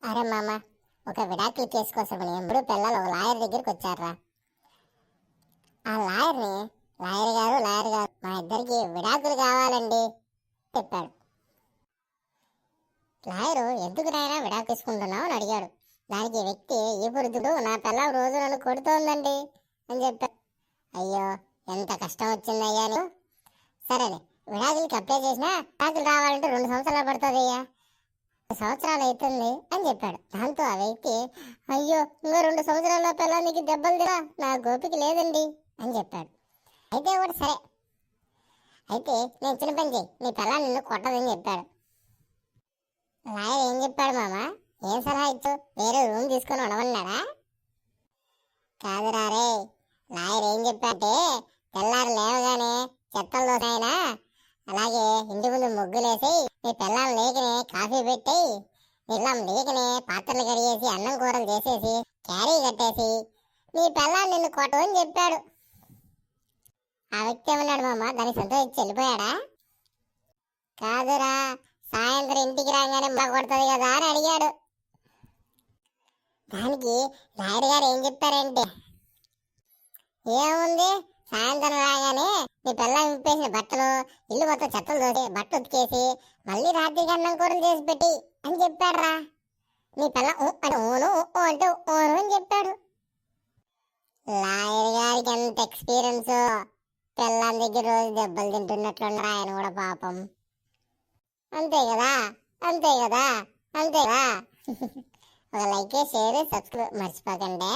అరే మామ, ఒక విడాకుల కేసు కోసం ఎప్పుడు పిల్లలు ఒక లాయర్ దగ్గరికి వచ్చారా. ఆ లాయర్ గారు మా ఇద్దరికి విడాకులు కావాలండి చెప్పాడు. లాయరు ఎందుకు నాయనా విడాకు తీసుకుంటున్నావు అని అడిగాడు. దానికి వ్యక్తి, ఈ పురుదుడు నా పిల్ల రోజు నన్ను కొడుతోందండి అని చెప్పాడు. అయ్యో, ఎంత కష్టం వచ్చిందయ్యా నీకు. సరేలే, విడాకులకి అప్లై చేసినా విడాకులు రావాలంటే 2 సంవత్సరాలు పడుతుంది అయ్యా, 2 సంవత్సరాలు అవుతుంది అని చెప్పాడు. దాంతో ఆ వ్యక్తి, అయ్యో ఇంకా 2 సంవత్సరాల పిల్లలకి దెబ్బలు తిరా, నా గోపిక లేదండి అని చెప్పాడు. అయితే ఒకటి సరే, అయితే నేను చిన్న పని చేయి, నీ పిల్ల నిన్ను కొట్టదని చెప్పాడు. లాయర్ ఏం చెప్పాడు మామ, ఏం సలహా ఇచ్చు, వేరే రూమ్ తీసుకొని ఉండమన్నాడా? కాదురా రే, లాయర్ ఏం చెప్పాటే, తెల్లారు లేవగానే చెత్తలు దోసాయినా అలాగే ఇంటి ముందు ముగ్గులేసి నీ పిల్లం లేకనే కాఫీ పెట్టి పిల్లం లేకనే పాత్రలు కడిగేసి అన్నం కూరలు చేసేసి క్యారీ కట్టేసి నీ పిల్లం నిన్ను కొట్టని చెప్పాడు. ఆ వ్యక్తి ఏమన్నాడు మామ, దానికి సంతోషించి వెళ్ళిపోయాడా? కాదురా, సాయంత్రం ఇంటికి రాగానే మా కొడుతుంది కదా అని అడిగాడు. దానికి లాయర్ గారు ఏం చెప్పారంటే, ఏముంది, సాయంత్రం రాగానే నీ పిల్ల విప్పేసిన బట్టలు ఇల్లు మొత్తం చెత్తలు దోసి బట్ట ఉతికేసి మళ్ళీ రాత్రికి అన్నం కూరలు చేసి పెట్టి అని చెప్పాడురా. నీ పిల్ల అంటే ఓను అంటే ఓను అని చెప్పాడు. లాయర్ గారికి ఎంత ఎక్స్పీరియన్స్, పిల్లం దగ్గర రోజు దెబ్బలు తింటున్నట్లున్నారు ఆయన కూడా పాపం. అంతే కదా, అంతే కదా, అంతే కదా. ఒక లైక్, షేర్, సబ్స్క్రైబ్ మర్చిపోకండి.